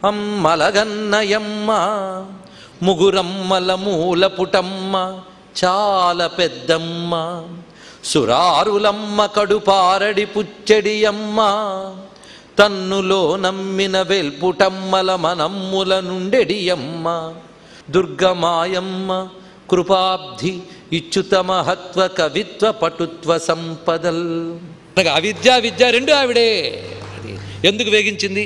అమ్మలగన్నయమ్మ ముగురమ్మల మూల పుటమ్మ చాలా పెద్దమ్మ సురారులమ్మ కడుపారడి పుచ్చడియమ్మ తన్నులో నమ్మిన వెల్పుటమ్మల మనమ్ముల నుండెడియమ్మ దుర్గమాయమ్మ కృపాబ్ధి ఇచ్చుత మహత్వ కవిత్వ పటుత్వ సంపదల్. అవిద్య విద్య రెండు ఆవిడే. అది ఎందుకు వేగించింది?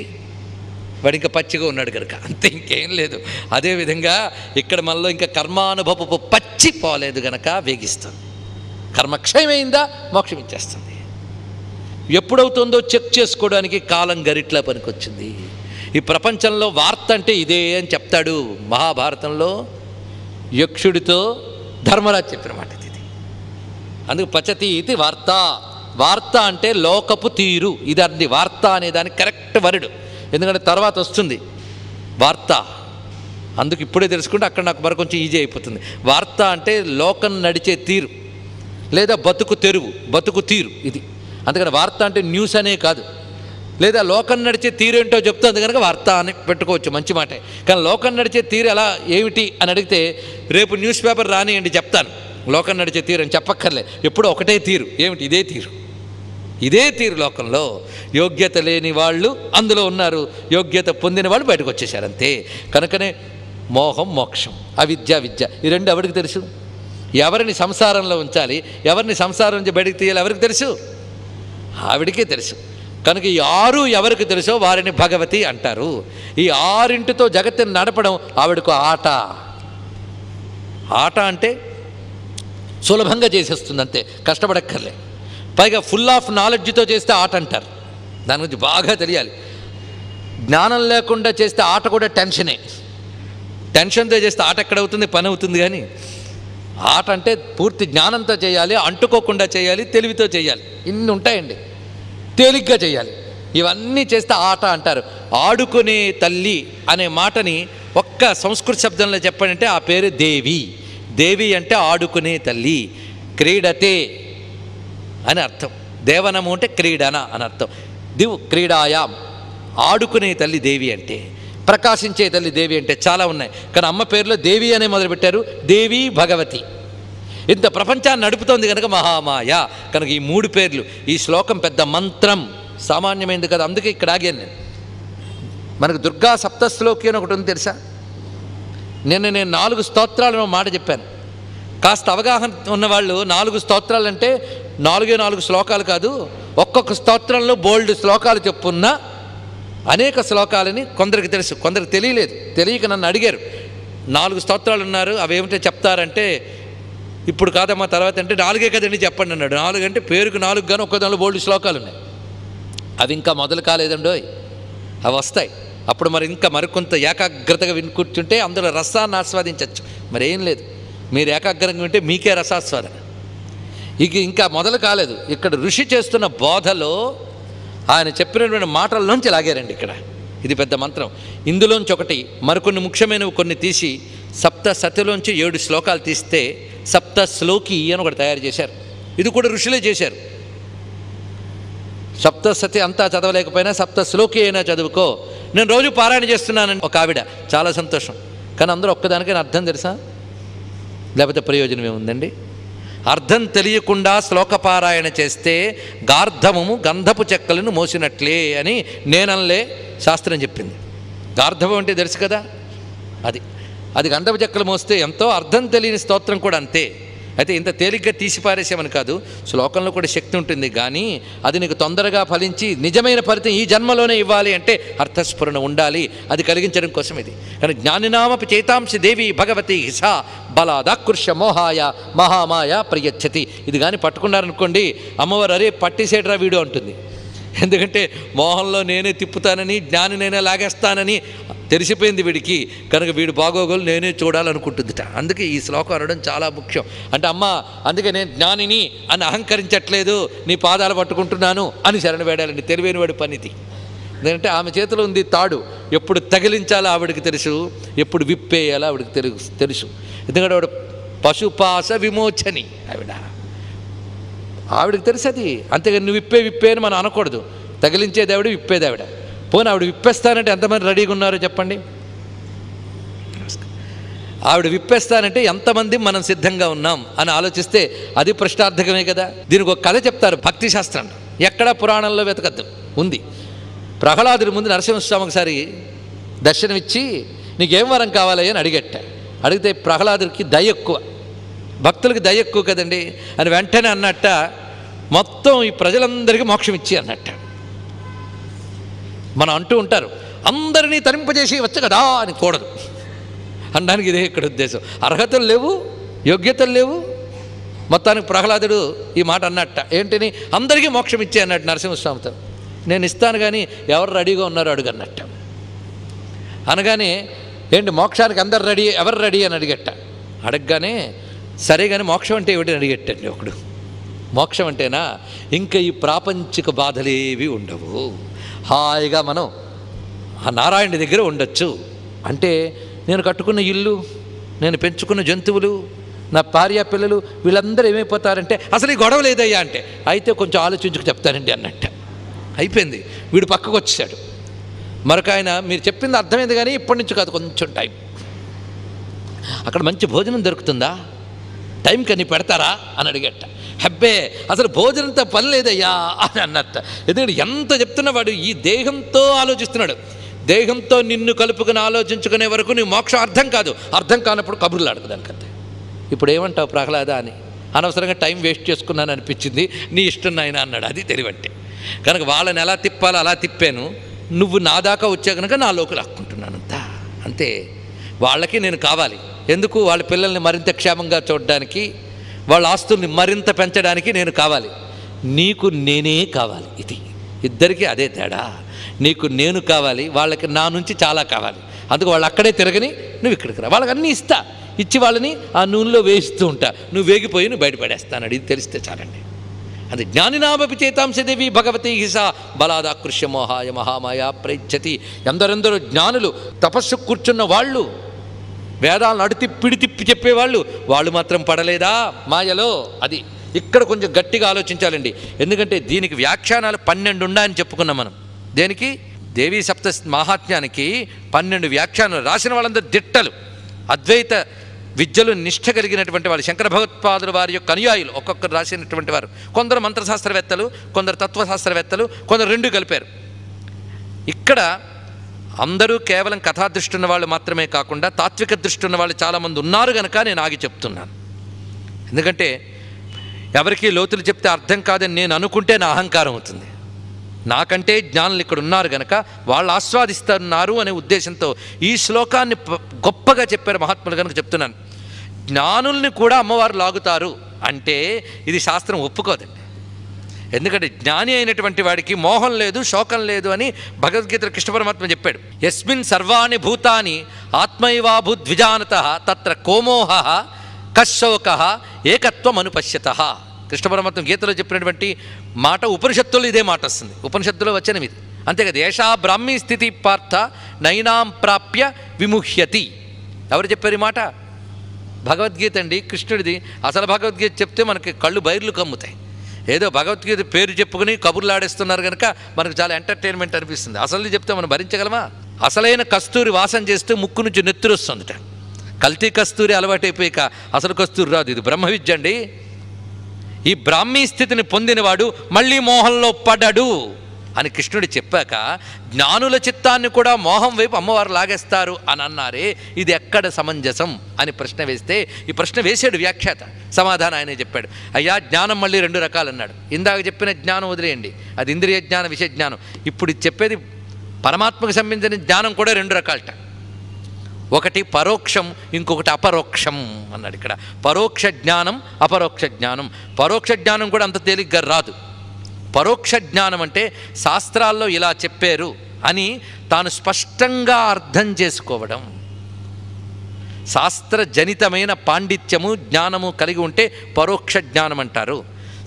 వాడు ఇంకా పచ్చిగా ఉన్నాడు కనుక, అంతే, ఇంకేం లేదు. అదేవిధంగా ఇక్కడ మనలో ఇంకా కర్మానుభవపు పచ్చి పోలేదు కనుక వేగిస్తుంది. కర్మక్షయమైందా మోక్షం ఇచ్చేస్తుంది. ఎప్పుడవుతుందో చెక్ చేసుకోవడానికి కాలం గరిట్లా పనికొచ్చింది. ఈ ప్రపంచంలో వార్త అంటే ఇదే అని చెప్తాడు మహాభారతంలో యక్షుడితో ధర్మరాజు చెప్పిన మాట ఇది. అందుకు పచతి ఇది వార్త. వార్త అంటే లోకపు తీరు. ఇది అది వార్త అనే దానికి కరెక్ట్ వర్డ్. ఎందుకంటే తర్వాత వస్తుంది వార్త. అందుకు ఇప్పుడే తెలుసుకుంటే అక్కడ నాకు మరి కొంచెం ఈజీ అయిపోతుంది. వార్త అంటే లోకం నడిచే తీరు లేదా బతుకు తెరువు, బతుకు తీరు ఇది. అందుకని వార్త అంటే న్యూస్ అనే కాదు, లేదా లోకం నడిచే తీరు ఏంటో చెప్తుంది కనుక వార్త అని పెట్టుకోవచ్చు, మంచి మాటే. కానీ లోకం నడిచే తీరు ఎలా ఏమిటి అని అడిగితే రేపు న్యూస్ పేపర్ రానియండి చెప్తాను. లోకం నడిచే తీరు అని చెప్పక్కర్లే, ఎప్పుడూ ఒకటే తీరు. ఏమిటి? ఇదే తీరు. ఇదే తీరు. లోకంలో యోగ్యత లేని వాళ్ళు అందులో ఉన్నారు, యోగ్యత పొందిన వాళ్ళు బయటకు వచ్చేసారు, అంతే. కనుకనే మోహం మోక్షం, అవిద్య విద్య, ఈ రెండు ఎవరికి తెలుసు? ఎవరిని సంసారంలో ఉంచాలి, ఎవరిని సంసారం నుంచి బయటకు తీయాలి ఎవరికి తెలుసు? ఆవిడికే తెలుసు. కనుక ఈ ఆరు ఎవరికి తెలుసో వారిని భగవతి అంటారు. ఈ ఆరింటితో జగత్తుని నడపడం ఆవిడకు ఆట. ఆట అంటే సులభంగా చేసేస్తుంది, అంతే, కష్టపడక్కర్లే. పైగా ఫుల్ ఆఫ్ నాలెడ్జ్తో చేస్తే ఆట అంటారు. దాని గురించి బాగా తెలియాలి. జ్ఞానం లేకుండా చేస్తే ఆట కూడా టెన్షనే. టెన్షన్తో చేస్తే ఆట ఎక్కడవుతుంది? పని అవుతుంది. కానీ ఆట అంటే పూర్తి జ్ఞానంతో చేయాలి, అంటుకోకుండా చేయాలి, తెలివితో చేయాలి, ఇన్ని ఉంటాయండి. తేలిగ్గా చేయాలి. ఇవన్నీ చేస్తే ఆట అంటారు. ఆడుకునే తల్లి అనే మాటని ఒక్క సంస్కృత శబ్దంలో చెప్పాలంటే ఆ పేరు దేవి. దేవి అంటే ఆడుకునే తల్లి. క్రీడతే అని అర్థం. దేవనము అంటే క్రీడన అని అర్థం. దివ్ క్రీడాయాం, ఆడుకునే తల్లి దేవి అంటే, ప్రకాశించే తల్లి దేవి అంటే చాలా ఉన్నాయి. కానీ అమ్మ పేరులో దేవి అనే మొదలుపెట్టారు. దేవి భగవతి. ఇంత ప్రపంచాన్ని నడుపుతోంది కనుక మహామాయ. కనుక ఈ మూడు పేర్లు. ఈ శ్లోకం పెద్ద మంత్రం, సామాన్యమైనది కదా. అందుకే ఇక్కడ ఆగాను నేను. మనకు దుర్గా సప్తశ్లోకి అని ఒకటి ఉంది తెలుసా? నేను 4 స్తోత్రాలను మాట చెప్పాను. కాస్త అవగాహన ఉన్నవాళ్ళు 4 స్తోత్రాలు అంటే 4 శ్లోకాలు కాదు, ఒక్కొక్క స్తోత్రంలో బోల్డ్ శ్లోకాలు చెప్పున్న అనేక శ్లోకాలని కొందరికి తెలుసు, కొందరికి తెలియలేదు. తెలియక నన్ను అడిగారు 4 స్తోత్రాలు ఉన్నారు, అవేమిటో చెప్తారంటే ఇప్పుడు కాదమ్మా తర్వాత అంటే 4 కదండి చెప్పండి అన్నాడు. 4 అంటే పేరుకు 4 కానీ ఒక్క దానిలో బోల్డ్ శ్లోకాలు ఉన్నాయి. అవి ఇంకా మొదలు కాలేదండోయ్, అవి వస్తాయి. అప్పుడు మరి ఇంకా మరికొంత ఏకాగ్రతగా విని కూర్చుంటే అందులో రసాన్ని ఆస్వాదించవచ్చు. మరేం లేదు, మీరు ఏకాగ్రంగా వింటే మీకే రసాస్వాదన. ఇంకా మొదలు కాలేదు. ఇక్కడ ఋషి చేస్తున్న బోధలో ఆయన చెప్పినటువంటి మాటల్లోంచి లాగారండి ఇక్కడ. ఇది పెద్ద మంత్రం. ఇందులోంచి ఒకటి, మరికొన్ని ముఖ్యమైనవి కొన్ని తీసి సప్త సతిలోంచి 7 శ్లోకాలు తీస్తే సప్త శ్లోకి అని ఒకటి తయారు చేశారు. ఇది కూడా ఋషులే చేశారు. సప్తసతి అంతా చదవలేకపోయినా సప్త శ్లోకి అయినా చదువుకో. నేను రోజు పారాయణ చేస్తున్నానని ఒక ఆవిడ, చాలా సంతోషం. కానీ అందరూ ఒక్కదానికైనా అర్థం తెలుసా? లేకపోతే ప్రయోజనం ఏముందండి? అర్థం తెలియకుండా శ్లోకపారాయణ చేస్తే గార్ధమము గంధపు చెక్కలను మోసినట్లే అని నేనలే శాస్త్రం చెప్పింది. గార్ధవం అంటే తెలుసు కదా, అది గంధపు చెక్కలు మోస్తే ఎంతో అర్థం తెలియని స్తోత్రం కూడా అంతే. అయితే ఇంత తేలిగ్గా తీసిపారేసామని కాదు, శ్లోకంలో కూడా శక్తి ఉంటుంది. కానీ అది నీకు తొందరగా ఫలించి నిజమైన ఫలితం ఈ జన్మలోనే ఇవ్వాలి అంటే అర్థస్ఫురణ ఉండాలి. అది కలిగించడం కోసం ఇది. కానీ జ్ఞానినామపి చేతాంసి దేవి భగవతి హిసా బలాదాకృష్య మోహాయ మహామాయ ప్రయచ్చతి. ఇది కానీ పట్టుకున్నారనుకోండి, అమ్మవారు అరే పట్టిసేటరా వీడు అంటుంది. ఎందుకంటే మోహంలో నేనే తిప్పుతానని, జ్ఞాని నేనే లాగేస్తానని తెలిసిపోయింది వీడికి. కనుక వీడు బాగోగోలు నేనే చూడాలనుకుంటుందిట. అందుకే ఈ శ్లోకం అనడం చాలా ముఖ్యం. అంటే అమ్మ, అందుకే నేను జ్ఞానిని అని అహంకరించట్లేదు, నీ పాదాలు పట్టుకుంటున్నాను అని శరణ వేడాలండి. తెలివైన వాడి పనిది. ఎందుకంటే ఆమె చేతిలో ఉంది తాడు. ఎప్పుడు తగిలించాలో ఆవిడికి తెలుసు, ఎప్పుడు విప్పేయాలో ఆవిడికి తెలుసు. ఎందుకంటే ఆవిడ పశుపాస విమోచని ఆవిడికి తెలుసు అది. అంతేగాని నువ్వు విప్పే అని మనం అనకూడదు. తగిలించేదేవిడ, విప్పేదేవిడ. పోనీ ఆవిడ విప్పేస్తానంటే ఎంతమంది రెడీగా ఉన్నారో చెప్పండి. ఆవిడ విప్పేస్తానంటే ఎంతమంది మనం సిద్ధంగా ఉన్నాం అని ఆలోచిస్తే అది ప్రశ్నార్థకమే కదా. దీనికి ఒక కథ చెప్తారు భక్తి శాస్త్రం, ఎక్కడా పురాణంలో వెతకద్దు, ఉంది. ప్రహ్లాదుడి ముందు నరసింహస్వామి ఒకసారి దర్శనమిచ్చి నీకేం వరం కావాలి అని అడిగట్ట. అడిగితే ప్రహ్లాదుడికి దయ ఎక్కువ, భక్తులకి దయ ఎక్కువ కదండి అని వెంటనే అన్నట్ట, మొత్తం ఈ ప్రజలందరికీ మోక్షం ఇచ్చి అన్నట్ట. మనం అంటూ ఉంటారు అందరినీ తరింపజేసి వచ్చు కదా అని, కూడదు అనడానికి ఇదే ఇక్కడ ఉద్దేశం. అర్హతలు లేవు, యోగ్యతలు లేవు. మొత్తానికి ప్రహ్లాదుడు ఈ మాట అన్నట్ట, ఏంటిని అందరికీ మోక్షం ఇచ్చే అన్నట్టు నరసింహస్వామితో. నేను ఇస్తాను కానీ ఎవరు రెడీగా ఉన్నారో అడుగు అన్నట్ట. అనగానే ఏంటి మోక్షానికి అందరు రెడీ, ఎవరు రెడీ అని అడిగట్ట. అడగగానే సరే కానీ మోక్షం అంటే ఏమిటి అడిగట్టండి ఒకడు. మోక్షం అంటేనా ఇంకా ఈ ప్రాపంచిక బాధలేవి ఉండవు, హాయిగా మనం ఆ నారాయణ దగ్గర ఉండొచ్చు. అంటే నేను కట్టుకున్న ఇల్లు, నేను పెంచుకున్న జంతువులు, నా భార్య పిల్లలు వీళ్ళందరూ ఏమైపోతారంటే అసలు ఈ గొడవ లేదయ్యా అంటే, అయితే కొంచెం ఆలోచించుకు చెప్తానండి అన్నట్ట. అయిపోయింది, వీడు పక్కకు వచ్చాడు. మరొక ఆయన మీరు చెప్పింది అర్థమైంది కానీ ఇప్పటి నుంచి కాదు, కొంచెం టైం, అక్కడ మంచి భోజనం దొరుకుతుందా, టైంకి అన్ని పెడతారా అని అడిగట్ట. హబ్బే అసలు భోజనంతో పని లేదయ్యా అని అన్నట్ట. ఎందుకంటే ఎంత చెప్తున్నవాడు ఈ దేహంతో ఆలోచిస్తున్నాడు. దేహంతో నిన్ను కలుపుకుని ఆలోచించుకునే వరకు నీ మోక్షం అర్థం కాదు, అర్థం కానప్పుడు కబుర్లు ఆడుకోదానికంతే. ఇప్పుడు ఏమంటావు ప్రహ్లాద అని, అనవసరంగా టైం వేస్ట్ చేసుకున్నాను అనిపించింది, నీ ఇష్టం నాయన అన్నాడు. అది తెలివంటే. కనుక వాళ్ళని ఎలా తిప్పాలో అలా తిప్పాను, నువ్వు నా దాకా వచ్చా కనుక నాలోకి లాక్కుంటున్నాను అంతే. వాళ్ళకి నేను కావాలి, ఎందుకు వాళ్ళ పిల్లల్ని మరింత క్షేమంగా చూడడానికి, వాళ్ళ ఆస్తుల్ని మరింత పెంచడానికి నేను కావాలి, నీకు నేనే కావాలి. ఇది ఇద్దరికీ అదే తేడా. నీకు నేను కావాలి, వాళ్ళకి నా నుంచి చాలా కావాలి. అందుకు వాళ్ళు అక్కడే తిరగని నువ్వు ఇక్కడికి రా, వాళ్ళకి అన్నీ ఇస్తా, ఇచ్చి వాళ్ళని ఆ నూనెలో వేయిస్తూ ఉంటా, నువ్వు వేగిపోయి నువ్వు బయటపడేస్తాను. ఇది తెలిస్తే చాలండి. అది జ్ఞానినామపి చేతాంశదేవి భగవతి హిసా బలాదాకృష్య మోహాయ మహామాయా ప్రయిచ్చతి. ఎందరెందరో జ్ఞానులు తపస్సు కూర్చున్న వాళ్ళు, వేదాలను అడితిప్పిడి తిప్పి చెప్పేవాళ్ళు, వాళ్ళు మాత్రం పడలేదా మాయలో. అది ఇక్కడ కొంచెం గట్టిగా ఆలోచించాలండి. ఎందుకంటే దీనికి వ్యాఖ్యానాలు 12 ఉన్నాయని చెప్పుకున్నాం మనం. దేనికి? దేవీ సప్త మహాత్మ్యానికి 12 వ్యాఖ్యానాలు రాసిన వాళ్ళందరూ దిట్టలు, అద్వైత విద్యలు నిష్ఠ కలిగినటువంటి వాళ్ళు, శంకర భగవత్పాదుల వారి యొక్క అనుయాయులు ఒక్కొక్కరు రాసినటువంటి వారు. కొందరు మంత్రశాస్త్రవేత్తలు, కొందరు తత్వశాస్త్రవేత్తలు, కొందరు రెండు కలిపారు. ఇక్కడ అందరూ కేవలం కథా దృష్టి ఉన్న వాళ్ళు మాత్రమే కాకుండా తాత్విక దృష్టి ఉన్న వాళ్ళు చాలామంది ఉన్నారు కనుక నేను ఆగి చెప్తున్నాను. ఎందుకంటే ఎవరికి లోతులు చెప్తే అర్థం కాదని నేను అనుకుంటే నా అహంకారం అవుతుంది. నాకంటే జ్ఞానులు ఇక్కడ ఉన్నారు కనుక వాళ్ళు ఆస్వాదిస్తున్నారు అనే ఉద్దేశంతో ఈ శ్లోకాన్ని గొప్పగా చెప్పారు మహాత్ములు కనుక చెప్తున్నాను. జ్ఞానుల్ని కూడా అమ్మవారు లాగుతారు అంటే ఇది శాస్త్రం ఒప్పుకోదండి. ఎందుకంటే జ్ఞాని అయినటువంటి వాడికి మోహం లేదు, శోకం లేదు అని భగవద్గీతలో కృష్ణ పరమాత్మ చెప్పాడు. యస్మిన్ సర్వాణి భూతాని ఆత్మైవాభూద్విజానత తత్ర కోమోహ కశోక ఏకత్వం అనుపశ్యత. కృష్ణ పరమాత్మ గీతలో చెప్పినటువంటి మాట ఉపనిషత్తుల్లో ఇదే మాట వస్తుంది, ఉపనిషత్తులో వచ్చినవి ఇది. అంతేకాదు ఏషా బ్రాహ్మీ స్థితి పార్థ నైనాం ప్రాప్య విముహ్యతి. ఎవరు చెప్పారు ఈ మాట? భగవద్గీత అండి, కృష్ణుడిది. అసలు భగవద్గీత చెప్తే మనకి కళ్ళు బైర్లు కమ్ముతాయి. ఏదో భగవద్గీత పేరు చెప్పుకుని కబుర్లు ఆడేస్తున్నారు కనుక మనకు చాలా ఎంటర్టైన్మెంట్ అనిపిస్తుంది. అసలు చెప్తే మనం భరించగలమా? అసలైన కస్తూరి వాసన చేస్తే ముక్కు నుంచి నెత్తురు వస్తుందిట. కల్తీ కస్తూరి అలవాటైపోయాక అసలు కస్తూరి రాదు. ఇది బ్రహ్మ విద్య అండి. ఈ బ్రాహ్మీ స్థితిని పొందినవాడు మళ్ళీ మోహంలో పడడు అని కృష్ణుడు చెప్పాక జ్ఞానుల చిత్తాన్ని కూడా మోహం వైపు అమ్మవారు లాగేస్తారు అని అన్నారే, ఇది ఎక్కడ సమంజసం అని ప్రశ్న వేస్తే ఈ ప్రశ్న వేసాడు వ్యాఖ్యాత. సమాధానం ఆయనే చెప్పాడు. అయ్యా జ్ఞానం మళ్ళీ 2 రకాలు అన్నాడు. ఇందాక చెప్పిన జ్ఞానం వదిలేయండి, అది ఇంద్రియ జ్ఞానం, విషయ జ్ఞానం. ఇప్పుడు చెప్పేది పరమాత్మకు సంబంధించిన జ్ఞానం కూడా 2 రకాలట. ఒకటి పరోక్షం, ఇంకొకటి అపరోక్షం అన్నాడు. ఇక్కడ పరోక్ష జ్ఞానం, అపరోక్ష జ్ఞానం. పరోక్ష జ్ఞానం కూడా అంత తేలిగ్గా రాదు. పరోక్ష జ్ఞానం అంటే శాస్త్రాల్లో ఇలా చెప్పారు అని తాను స్పష్టంగా అర్థం చేసుకోవడం. శాస్త్రజనితమైన పాండిత్యము జ్ఞానము కలిగి ఉంటే పరోక్ష జ్ఞానం అంటారు.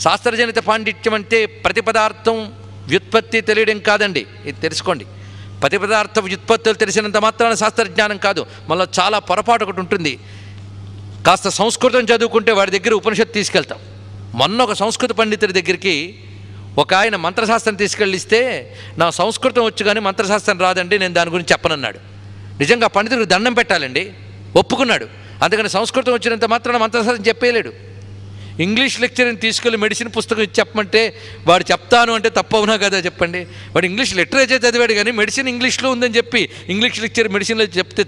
శాస్త్రజనిత పాండిత్యం అంటే ప్రతిపదార్థం వ్యుత్పత్తి తెలియడం కాదండి, ఇది తెలుసుకోండి. ప్రతిపదార్థ వ్యుత్పత్తులు తెలిసినంత మాత్రాన శాస్త్రజ్ఞానం కాదు. మళ్ళీ చాలా పొరపాటు ఒకటి ఉంటుంది. కాస్త సంస్కృతం చదువుకుంటే వాడి దగ్గర ఉపనిషత్తు తీసుకెళ్తాం. మొన్న ఒక సంస్కృత పండితుడి దగ్గరికి ఒక ఆయన మంత్రశాస్త్రం తీసుకెళ్ళిస్తే నా సంస్కృతం వచ్చు కానీ మంత్రశాస్త్రం రాదండి, నేను దాని గురించి చెప్పనన్నాడు. నిజంగా పండితుడికి దండం పెట్టాలండి, ఒప్పుకున్నాడు. అందుకని సంస్కృతం వచ్చినంత మాత్రాన మంత్రశాస్త్రం చెప్పేయలేడు. ఇంగ్లీష్ లెక్చర్ని తీసుకెళ్ళి మెడిసిన్ పుస్తకం ఇచ్చి చెప్పమంటే వాడు చెప్తాను అంటే తప్పవునా కదా చెప్పండి. వాడు ఇంగ్లీష్ లిటరేచర్ చదివాడు కానీ మెడిసిన్ ఇంగ్లీష్లో ఉందని చెప్పి ఇంగ్లీష్ లెక్చర్ మెడిసిన్లో చెప్తే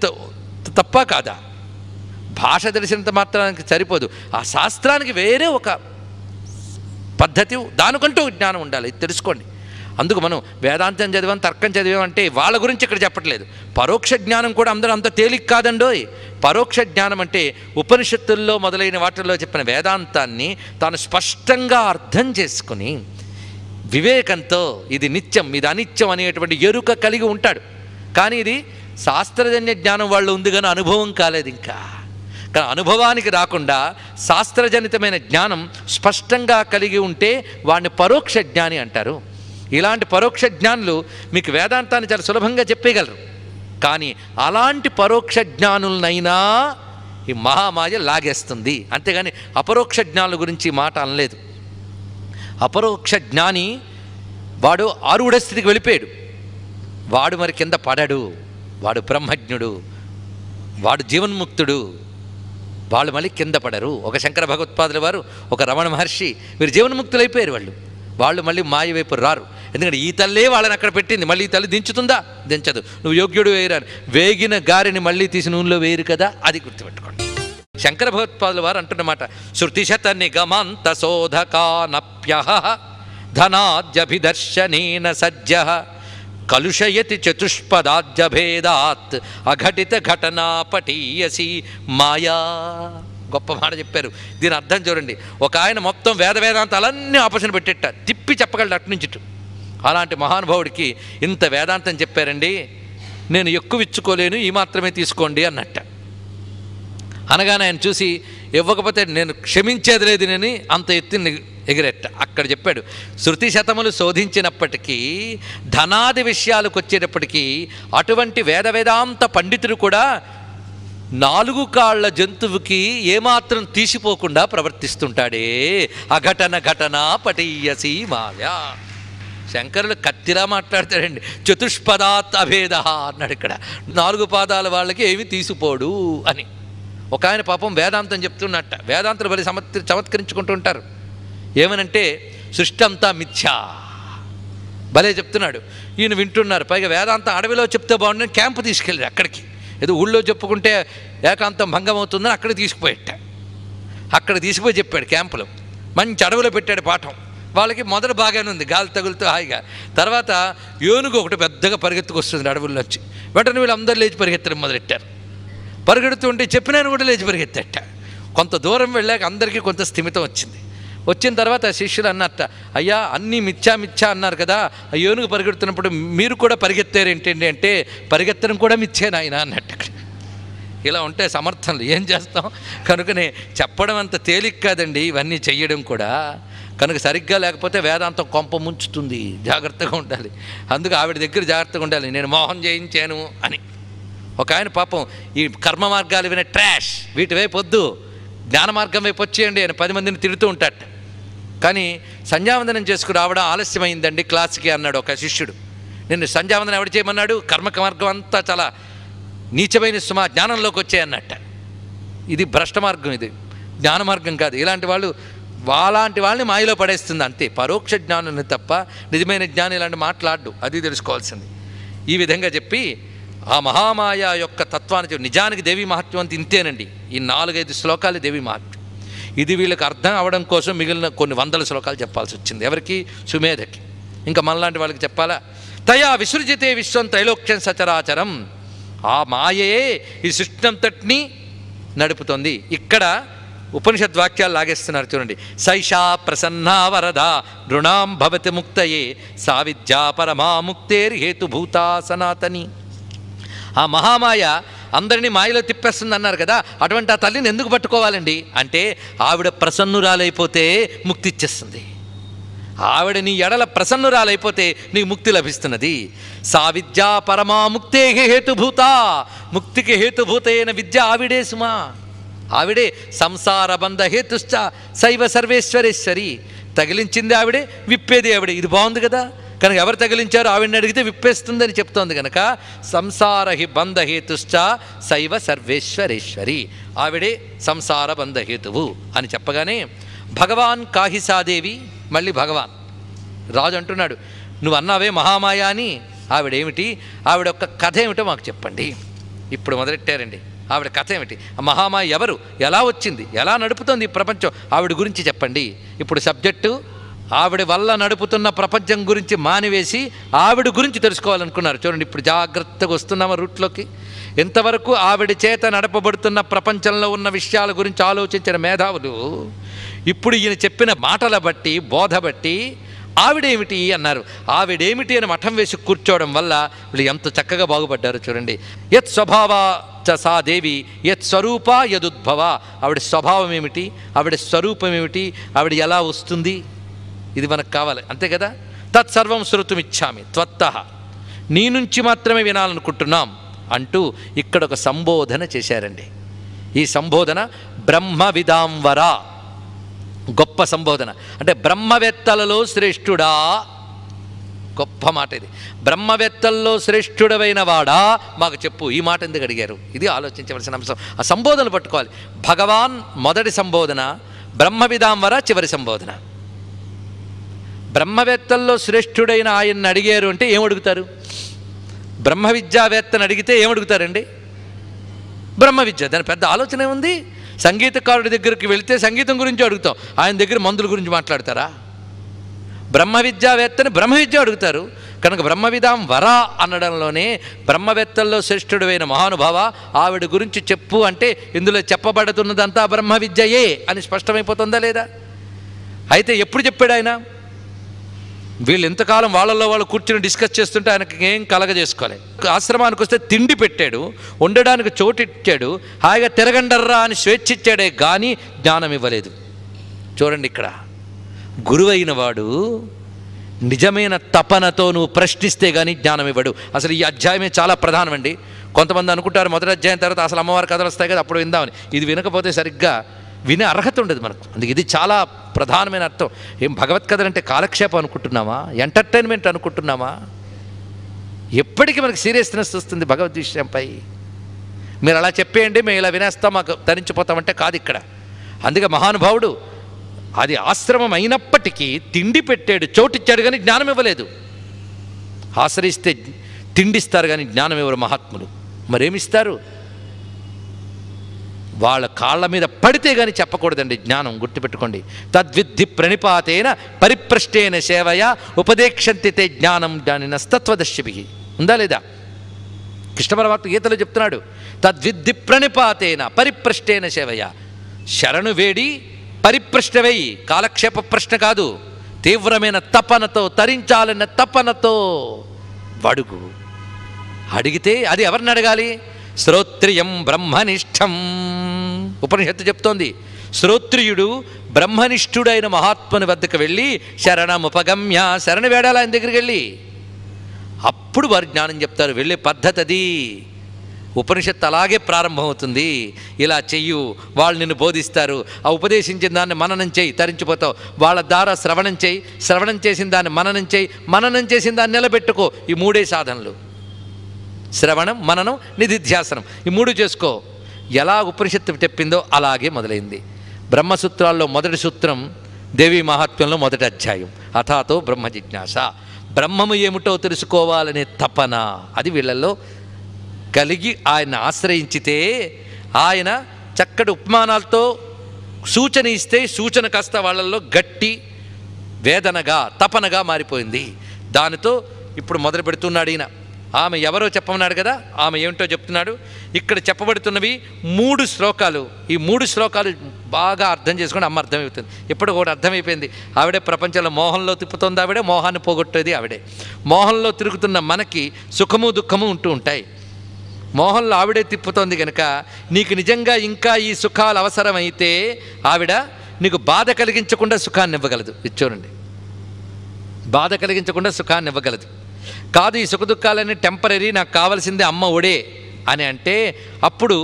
తప్ప కాదా? భాష తెలిసినంత మాత్రానికి సరిపోదు, ఆ శాస్త్రానికి వేరే ఒక పద్ధతి, దానికంటూ జ్ఞానం ఉండాలి. ఇది తెలుసుకోండి. అందుకు మనం వేదాంతం చదివాం, తర్కం చదివామంటే వాళ్ళ గురించి ఇక్కడ చెప్పట్లేదు. పరోక్ష జ్ఞానం కూడా అందరూ అంత తేలిక కాదండోయ్. పరోక్ష జ్ఞానం అంటే ఉపనిషత్తుల్లో మొదలైన వాటిల్లో చెప్పిన వేదాంతాన్ని తాను స్పష్టంగా అర్థం చేసుకుని వివేకంతో ఇది నిత్యం, ఇది అనిత్యం అనేటువంటి ఎరుక కలిగి ఉంటాడు. కానీ ఇది శాస్త్రజన్య జ్ఞానం వాళ్ళు ఉంది కానీ అనుభవం కాలేదు. ఇంకా కానీ అనుభవానికి రాకుండా శాస్త్రజనితమైన జ్ఞానం స్పష్టంగా కలిగి ఉంటే వాడిని పరోక్ష జ్ఞాని అంటారు. ఇలాంటి పరోక్ష జ్ఞానులు మీకు వేదాంతాన్ని చాలా సులభంగా చెప్పేయగలరు. కానీ అలాంటి పరోక్ష జ్ఞానులనైనా ఈ మహామాయ లాగేస్తుంది. అంతేగాని అపరోక్ష జ్ఞానుల గురించి మాట అనలేదు. అపరోక్ష జ్ఞాని వాడు ఆరుడ స్థితికి వెళ్ళిపోయాడు. వాడు మరి కింద పడడు, వాడు బ్రహ్మజ్ఞుడు, వాడు జీవన్ముక్తుడు. వాళ్ళు మళ్ళీ కింద పడరు. ఒక శంకర భగవత్పాదుల వారు, ఒక రమణ మహర్షి, వీరు జీవన్ముక్తులు అయిపోయారు. వాళ్ళు మళ్ళీ మాయ వైపు రారు. ఎందుకంటే ఈ తల్లే వాళ్ళని అక్కడ పెట్టింది. మళ్ళీ ఈ తల్లి దించుతుందా? దించదు. నువ్వు యోగ్యుడు వేయరాని వేగిన గారిని మళ్ళీ తీసి నూనెలో వేయరు కదా, అది గుర్తుపెట్టుకోండి. శంకర భగవత్పాదుల వారు అంటున్నమాట, శృతిశత నిగమంత శోధకానప్యః ధనాద్యభిదర్శనేన సజ్జ కలుషయతి చతుష్పదాజ్యభేదాత్ అఘటిత ఘటనా పటీయసి మాయా. గొప్ప మాట చెప్పారు. దీని అర్థం చూడండి. ఒక ఆయన మొత్తం వేదాంతాలన్నీ ఆపోజిషన్ పెట్టేట తిప్పి చెప్పగలడు అటు నుంచి. అలాంటి మహానుభావుడికి ఇంత వేదాంతం చెప్పారండి, నేను ఎక్కువ ఇచ్చుకోలేను, ఈ మాత్రమే తీసుకోండి అన్నట్ట. అనగానే ఆయన చూసి ఇవ్వకపోతే నేను క్షమించేది లేదు నేను అంత ఎత్తి ఎగిరెట్ట. అక్కడ చెప్పాడు, శృతి శతములు శోధించినప్పటికీ ధనాది విషయాలకు వచ్చేటప్పటికీ అటువంటి వేదాంత పండితుడు కూడా 4 కాళ్ల జంతువుకి ఏమాత్రం తీసిపోకుండా ప్రవర్తిస్తుంటాడే. అఘటన ఘటన పటీయసి మాయా. శంకరులు కత్తిలా మాట్లాడతాడండి. చతుష్పదాత్ అభేద అన్నాడు ఇక్కడ. 4 పాదాల వాళ్ళకి ఏమి తీసిపోడు అని. ఒక ఆయన పాపం వేదాంతం చెప్తున్నట్ట. వేదాంతులు బలి చమత్కరించుకుంటూ ఉంటారు. ఏమనంటే సృష్టి అంతా మిథ్యా భలే చెప్తున్నాడు. ఈయన వింటున్నారు. పైగా వేదాంతం అడవిలో చెప్తే బాగుండని క్యాంపు తీసుకెళ్ళారు. అక్కడికి ఏదో ఊళ్ళో చెప్పుకుంటే ఏకాంతం భంగం అవుతుందని అక్కడికి తీసుకుపోయేట. అక్కడ తీసుకుపోయి చెప్పాడు క్యాంపులో. మంచి అడవిలో పెట్టాడు పాఠం. వాళ్ళకి మొదట బాగానే ఉంది, గాలి తగులుతూ హాయిగా. తర్వాత ఏనుగు ఒకటి పెద్దగా పరిగెత్తుకొస్తుంది అడవుల్లోంచి. వెంటనే వీళ్ళందరూ లేచి పరిగెత్తడం మొదలెట్టారు. పరిగెడుతుంటే చెప్పినాను కూడా లేచి పరిగెత్తేట. కొంత దూరం వెళ్ళాక అందరికీ కొంత స్థిమితం వచ్చింది. వచ్చిన తర్వాత శిష్యులు అన్నట్ట, అయ్యా అన్నీ మిథ్యా మిథ్యా అన్నారు కదా, ఆ ఏనుగు పరిగెడుతున్నప్పుడు మీరు కూడా పరిగెత్తారు ఏంటండి అంటే, పరిగెత్తడం కూడా మిథ్యే నాయన అన్నట్టు. ఇలా ఉంటే సమర్థనలు ఏం చేస్తాం? కనుకనే చెప్పడం అంత తేలిక కాదండి ఇవన్నీ చెయ్యడం కూడా. కనుక సరిగ్గా లేకపోతే వేదాంతం కొంప ముంచుతుంది, జాగ్రత్తగా ఉండాలి. అందుకు ఆవిడ దగ్గర జాగ్రత్తగా ఉండాలి. నేను మోహం చేయించాను అని. ఒక ఆయన పాపం ఈ కర్మ మార్గాలు వినే ట్రాష్, వీటి వైపు వద్దు, జ్ఞాన మార్గం వైపు వచ్చేయండి అని 10 మందిని తిడుతూ ఉంటాట. కానీ సంధ్యావందనం చేసుకుని రావడం ఆలస్యమైందండి క్లాస్కి అన్నాడు ఒక శిష్యుడు. నిన్ను సంధ్యావందనం ఎవడు చేయమన్నాడు? కర్మ మార్గం అంతా చాలా నీచమైన సుమా, జ్ఞానంలోకి వచ్చాయన్నట్ట. ఇది భ్రష్ట మార్గం, ఇది జ్ఞాన మార్గం కాదు. ఇలాంటి వాళ్ళని మాయలో పడేస్తుంది అంతే. పరోక్ష జ్ఞానాన్ని తప్ప నిజమైన జ్ఞానం ఇలాంటి మాట్లాడు, అది తెలుసుకోవాల్సింది. ఈ విధంగా చెప్పి ఆ మహామాయ యొక్క తత్వాన్ని నిజానికి దేవీ మహత్వం అంత ఇంతేనండి. ఈ 4-5 శ్లోకాలు దేవీ మహత్వం. ఇది వీళ్ళకి అర్థం అవడం కోసం మిగిలిన కొన్ని 100 శ్లోకాలు చెప్పాల్సి వచ్చింది. ఎవరికి? సుమేధకి. ఇంకా మనలాంటి వాళ్ళకి చెప్పాలా? తయా విసృజితే విశ్వం త్రైలోక్యం సచరాచరం. ఆ మాయే ఈ సృష్టినంతటినీ నడుపుతోంది. ఇక్కడ ఉపనిషద్ వాక్యాలు లాగేస్తున్నారు చూడండి. సైషా ప్రసన్నా వరదా నృణాం భవతి ముక్తయే సా విద్యా పరమాముక్తేర్ హేతుభూతా సనాతని. ఆ మహామాయ అందరినీ మాయలో తిప్పేస్తుంది అన్నారు కదా, అటువంటి ఆ తల్లిని ఎందుకు పట్టుకోవాలండి అంటే, ఆవిడ ప్రసన్నురాలైపోతే ముక్తి ఇచ్చేస్తుంది. ఆవిడ నీ ఎడల ప్రసన్నురాలైపోతే నీకు ముక్తి లభిస్తున్నది. సా విద్యా పరమాముక్తే హేతుభూత. ముక్తికి హేతుభూత అయిన విద్య ఆవిడే సుమా. ఆవిడే సంసార బంధ హేతుశ్చ శైవ సర్వేశ్వరేశ్వరి. తగిలించింది ఆవిడే, విప్పేది ఆవిడే. ఇది బాగుంది కదా. కనుక ఎవరు తగిలించారో ఆవిడని అడిగితే విప్పేస్తుందని చెప్తోంది కనుక సంసారహి బంధహేతుశ్చ శైవ సర్వేశ్వరేశ్వరి, ఆవిడే సంసార బంధహేతువు అని చెప్పగానే భగవాన్ కాహిసాదేవి, మళ్ళీ భగవాన్ రాజు అంటున్నాడు, నువ్వు అన్నావే మహామాయ అని, ఆవిడేమిటి, ఆవిడ యొక్క కథ ఏమిటో మాకు చెప్పండి. ఇప్పుడు మొదలెట్టారండి. ఆవిడ కథ ఏమిటి, ఆ మహామాయ ఎవరు, ఎలా వచ్చింది, ఎలా నడుపుతోంది ఈ ప్రపంచం, ఆవిడ గురించి చెప్పండి. ఇప్పుడు సబ్జెక్టు ఆవిడ వల్ల నడుపుతున్న ప్రపంచం గురించి మానివేసి ఆవిడ గురించి తెలుసుకోవాలనుకున్నారు. చూడండి, ఇప్పుడు జాగ్రత్తగా వస్తున్నామా రూట్లోకి. ఎంతవరకు ఆవిడ చేత నడపబడుతున్న ప్రపంచంలో ఉన్న విషయాల గురించి ఆలోచించిన మేధావులు ఇప్పుడు ఈయన చెప్పిన మాటల బట్టి, బోధ బట్టి ఆవిడేమిటి అన్నారు. ఆవిడేమిటి అని మఠం వేసి కూర్చోవడం వల్ల వీళ్ళు ఎంత చక్కగా బాగుపడ్డారు. చూడండి, యత్ స్వభావ చ సా దేవి యత్ స్వరూప యదుద్భవ, ఆవిడ స్వభావం ఏమిటి, ఆవిడ స్వరూపం ఏమిటి, ఆవిడ ఎలా వస్తుంది, ఇది మనకు కావాలి, అంతే కదా. తత్సర్వం శ్రుతుమిచ్చామి త్వత్తః, నీ నుంచి మాత్రమే వినాలనుకుంటున్నాం అంటూ ఇక్కడ ఒక సంబోధన చేశారండి. ఈ సంబోధన బ్రహ్మవిదాంవర, గొప్ప సంబోధన. అంటే బ్రహ్మవేత్తలలో శ్రేష్ఠుడా, గొప్ప మాట ఇది. బ్రహ్మవేత్తల్లో శ్రేష్ఠుడవైన వాడా మాకు చెప్పు. ఈ మాట ఎందుకు అడిగారు, ఇది ఆలోచించవలసిన అంశం. ఆ సంబోధనలు పట్టుకోవాలి. భగవాన్ మొదటి సంబోధన, బ్రహ్మవిదాంవర చివరి సంబోధన. బ్రహ్మవేత్తల్లో శ్రేష్ఠుడైన ఆయన్ని అడిగారు అంటే ఏమడుగుతారు? బ్రహ్మ విద్యావేత్తని అడిగితే ఏమడుగుతారండి? బ్రహ్మ విద్య. దాని పెద్ద ఆలోచన ఉంది. సంగీతకారుడి దగ్గరికి వెళితే సంగీతం గురించి అడుగుతాం, ఆయన దగ్గర మందుల గురించి మాట్లాడతారా? బ్రహ్మ విద్యావేత్తని బ్రహ్మ విద్య అడుగుతారు. కనుక బ్రహ్మవిదాం వర అనడంలోనే బ్రహ్మవేత్తల్లో శ్రేష్ఠుడైన మహానుభావ ఆవిడ గురించి చెప్పు అంటే ఇందులో చెప్పబడుతున్నదంతా బ్రహ్మ విద్యయే అని స్పష్టమైపోతుందా లేదా? అయితే ఎప్పుడు చెప్పాడు ఆయన? వీళ్ళు ఎంతకాలం వాళ్ళల్లో వాళ్ళు కూర్చుని డిస్కస్ చేస్తుంటే ఆయనకి ఏం కలగజేసుకోవాలి. ఆశ్రమానికి వస్తే తిండి పెట్టాడు, ఉండడానికి చోటు ఇచ్చాడు, హాయిగా తిరగండర్రా అని స్వేచ్ఛ ఇచ్చాడే కానీ జ్ఞానం ఇవ్వలేదు. చూడండి, ఇక్కడ గురువైన వాడు నిజమైన తపనతో నువ్వు ప్రశ్నిస్తే కానీ జ్ఞానం ఇవ్వడు. అసలు ఈ అధ్యాయమే చాలా ప్రధానమండి. కొంతమంది అనుకుంటారు మొదటి అధ్యాయం తర్వాత అసలు అమ్మవారి కథలు వస్తాయి కదా అప్పుడు విందామని. ఇది వినకపోతే సరిగ్గా వినే అర్హత ఉండదు మనకు. అందుకే ఇది చాలా ప్రధానమైన అర్థం. ఏం భగవత్కథలు అంటే కాలక్షేపం అనుకుంటున్నామా, ఎంటర్టైన్మెంట్ అనుకుంటున్నామా? ఎప్పటికీ మనకు సీరియస్నెస్ వస్తుంది భగవద్ విషయంపై. మీరు అలా చెప్పేయండి, మేము ఇలా వినేస్తాం, మాకు తరించిపోతామంటే కాదు ఇక్కడ. అందుకే మహానుభావుడు అది ఆశ్రమం అయినప్పటికీ తిండి పెట్టాడు, చోటిచ్చాడు, కానీ జ్ఞానం ఇవ్వలేదు. ఆశ్రయిస్తే తిండిస్తారు కానీ జ్ఞానం ఇవ్వరు మహాత్ములు. మరేమిస్తారు? వాళ్ళ కాళ్ళ మీద పడితే కానీ చెప్పకూడదండి జ్ఞానం, గుర్తుపెట్టుకోండి. తద్విద్ధి ప్రణిపాతేన పరిప్రష్టేన సేవయ ఉపదేక్షంతి తే జ్ఞానం జ్ఞానినస్తత్వదర్శిభిః. ఉందా లేదా? కృష్ణ పరమాత్మ గీతలో చెప్తున్నాడు, తద్విద్ధి ప్రణిపాతేన పరిప్రష్టేన సేవయ. శరణు వేడి పరిప్రష్టవై, కాలక్షేప ప్రశ్న కాదు, తీవ్రమైన తపనతో, తరించాలన్న తపనతో అడుగు. అడిగితే అది ఎవరిని అడగాలి? శ్రోత్రియం బ్రహ్మనిష్టం. ఉపనిషత్తు చెప్తోంది, శ్రోత్రియుడు బ్రహ్మనిష్ఠుడైన మహాత్ముని వద్దకు వెళ్ళి శరణముపగమ్య, శరణ వేడాలి ఆయన దగ్గరికి వెళ్ళి. అప్పుడు వారు జ్ఞానం చెప్తారు. వెళ్ళే పద్ధతి అది. ఉపనిషత్తు అలాగే ప్రారంభమవుతుంది. ఇలా చెయ్యు, వాళ్ళు నిన్ను బోధిస్తారు, ఆ ఉపదేశించిన దాన్ని మననం చేయి, తరించిపోతావు. వాళ్ళ ద్వారా శ్రవణం చేయి, శ్రవణం చేసిన దాన్ని మననం చేయి, మననం చేసిన దాన్ని నిలబెట్టుకో. ఈ మూడే సాధనలు, శ్రవణం, మననం, నిధిధ్యాసనం, ఈ మూడు చేసుకో. ఎలా ఉపనిషత్తు చెప్పిందో అలాగే మొదలైంది. బ్రహ్మసూత్రాల్లో మొదటి సూత్రం దేవీ మహాత్మ్యంలో మొదటి అధ్యాయం, అథాతో బ్రహ్మ జిజ్ఞాస. బ్రహ్మము ఏమిటో తెలుసుకోవాలనే తపన అది వీళ్ళల్లో కలిగి ఆయన ఆశ్రయించితే ఆయన చక్కటి ఉపమానాలతో సూచన ఇస్తే సూచన కాస్త వాళ్ళల్లో గట్టి వేదనగా, తపనగా మారిపోయింది. దానితో ఇప్పుడు మొదలు పెడుతున్నాడు ఈయన. ఆమె ఎవరో చెప్పమన్నాడు కదా, ఆమె ఏమిటో చెప్తున్నాడు. ఇక్కడ చెప్పబడుతున్నవి 3 శ్లోకాలు. ఈ 3 శ్లోకాలు బాగా అర్థం చేసుకుని అమ్మ అర్థమవుతుంది. ఇప్పుడు కూడా అర్థమైపోయింది. ఆవిడే ప్రపంచంలో మోహంలో తిప్పుతుంది, ఆవిడే మోహాన్ని పోగొట్టేది ఆవిడే. మోహంలో తిరుగుతున్న మనకి సుఖము దుఃఖము ఉంటూ ఉంటాయి. మోహంలో ఆవిడే తిప్పుతోంది కనుక నీకు నిజంగా ఇంకా ఈ సుఖాలు అవసరమైతే ఆవిడ నీకు బాధ కలిగించకుండా సుఖాన్ని ఇవ్వగలదు. ఇది చూడండి, బాధ కలిగించకుండా సుఖాన్ని ఇవ్వగలదు. కాదు ఈ సుఖ దుఃఖాలన్నీ టెంపరీ, నాకు కావాల్సిందే అమ్మ ఒడే అని అంటే అప్పుడు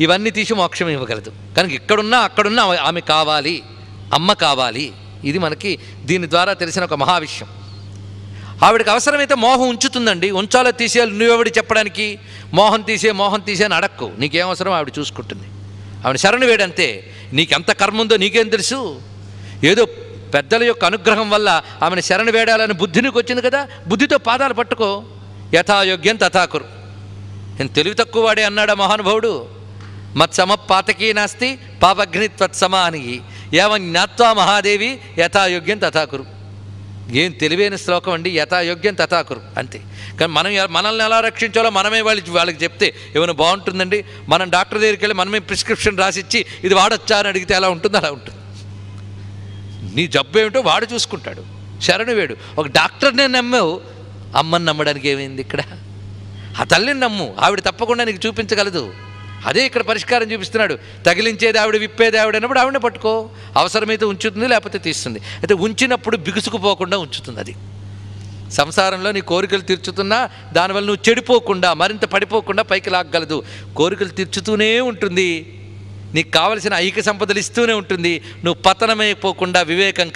ఇవన్నీ తీసి మోక్షం ఇవ్వగలదు. కనుక ఇక్కడున్నా అక్కడున్నా ఆమె కావాలి, అమ్మ కావాలి. ఇది మనకి దీని ద్వారా తెలిసిన ఒక మహావిషయం. ఆవిడకి అవసరమైతే మోహం ఉంచుతుందండి, ఉంచాలో తీసేయాలి నువ్వెవడి చెప్పడానికి. మోహం తీసే అని అడక్కు, నీకేం అవసరం ఆవిడ చూసుకుంటుంది. ఆవిడ శరణు వేడంతే. నీకెంత కర్మ ఉందో నీకేం తెలుసు? ఏదో పెద్దల యొక్క అనుగ్రహం వల్ల ఆమెను శరణు వేడాలని బుద్ధినికి వచ్చింది కదా, బుద్ధితో పాదాలు పట్టుకో. యథాయోగ్యం తథాకురు. నేను తెలివి తక్కువ వాడే అన్నాడా మహానుభావుడు. మత్సమ పాతకీ నాస్తి పాపగ్ని త్వత్సమ అని ఏవం జ్ఞాత్వా మహాదేవి యథాయోగ్యం తథాకురు. ఏం తెలివైన శ్లోకం అండి, యథాయోగ్యం తథాకురు అంతే. కానీ మనల్ని ఎలా రక్షించాలో మనమే వాళ్ళకి చెప్తే ఏమైనా బాగుంటుందండి. మనం డాక్టర్ దగ్గరికి వెళ్ళి మనమే ప్రిస్క్రిప్షన్ రాసిచ్చి ఇది వాడొచ్చా అని అడిగితే ఎలా ఉంటుంది? అలా ఉంటుంది. నీ జబ్బు ఏమిటో వాడు చూసుకుంటాడు. శరణు వేడు. ఒక డాక్టర్నే నమ్మావు, అమ్మని నమ్మడానికి ఏమైంది ఇక్కడ? ఆ తల్లిని నమ్ము, ఆవిడ తప్పకుండా నీకు చూపించగలదు. అదే ఇక్కడ పరిష్కారం చూపిస్తున్నాడు. తగిలించేది ఆవిడ, విప్పేది ఆవిడ అన్నప్పుడు ఆవిడనే పట్టుకో. అవసరమైతే ఉంచుతుంది, లేకపోతే తీస్తుంది. అయితే ఉంచినప్పుడు బిగుసుకుపోకుండా ఉంచుతుంది. అది సంసారంలో నీ కోరికలు తీర్చుతున్నా దానివల్ల నువ్వు చెడిపోకుండా మరింత పడిపోకుండా పైకి లాగగలదు. కోరికలు తీర్చుతూనే ఉంటుంది, నీకు కావలసిన ఐక్య సంపదలు ఇస్తూనే ఉంటుంది. నువ్వు పతనమైపోకుండా వివేకం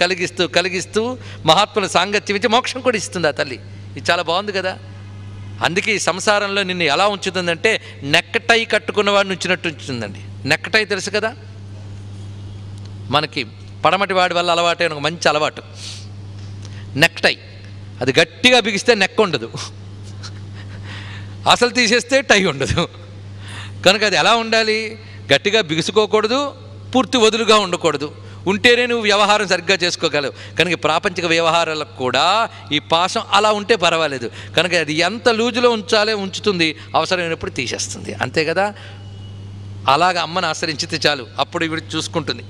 కలిగిస్తూ మహాత్ముల సాంగత్యం ఇచ్చి మోక్షం కూడా ఇస్తుంది ఆ తల్లి. ఇది చాలా బాగుంది కదా. అందుకే ఈ సంసారంలో నిన్ను ఎలా ఉంచుతుందంటే నెక్కటై కట్టుకున్న వాడిని ఉంచినట్టు ఉంచుతుందండి. నెక్కటై తెలుసు కదా మనకి, పడమటి వాడి వల్ల అలవాటే ఒక మంచి అలవాటు నెక్టై. అది గట్టిగా బిగిస్తే నెక్ ఉండదు, అసలు తీసేస్తే టై ఉండదు. కనుక అది ఎలా ఉండాలి? గట్టిగా బిగుసుకోకూడదు, పూర్తి వదులుగా ఉండకూడదు. ఉంటేనే నువ్వు వ్యవహారం సరిగ్గా చేసుకోగలవు. కనుక ప్రాపంచిక వ్యవహారాలకు కూడా ఈ పాశం అలా ఉంటే పర్వాలేదు. కనుక అది ఎంత లూజులో ఉంచుతుంది, అవసరమైనప్పుడు తీసేస్తుంది. అంతే కదా. అలాగ అమ్మను ఆశ్రయించితే చాలు, అప్పుడు ఇవి చూసుకుంటుంది.